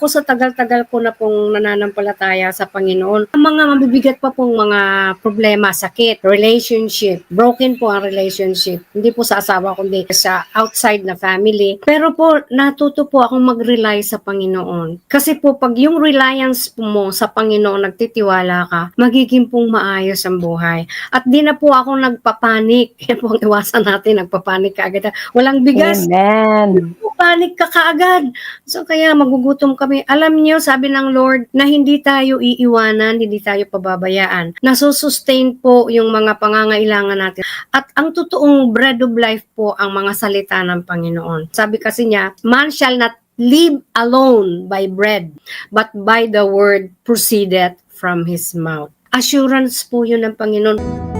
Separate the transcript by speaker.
Speaker 1: ako sa tagal-tagal ko na pong nananampalataya sa Panginoon, ang mga mabibigat pa pong mga problema, sakit, relationship, broken po ang relationship. Hindi po sa asawa kundi sa outside na family. Pero po, natuto po akong mag-rely sa Panginoon. Kasi po, pag yung reliance mo sa Panginoon, nagtitiwala ka, magiging pong maayos ang buhay. At di na po ako nagpapanik. Yan po ang iwasan natin, nagpapanik ka agad. Walang bigas,
Speaker 2: Amen.
Speaker 1: panik ka kaagad. So kaya magugutom kami. Alam niyo, sabi ng Lord, na hindi tayo iiwanan, hindi tayo pababayaan. Nasusustain po yung mga pangangailangan natin. At ang totoong bread of life po ang mga salita ng Panginoon. Sabi kasi niya, man shall not live alone by bread, but by the word proceedeth from His mouth. Assurance po yun ng Panginoon.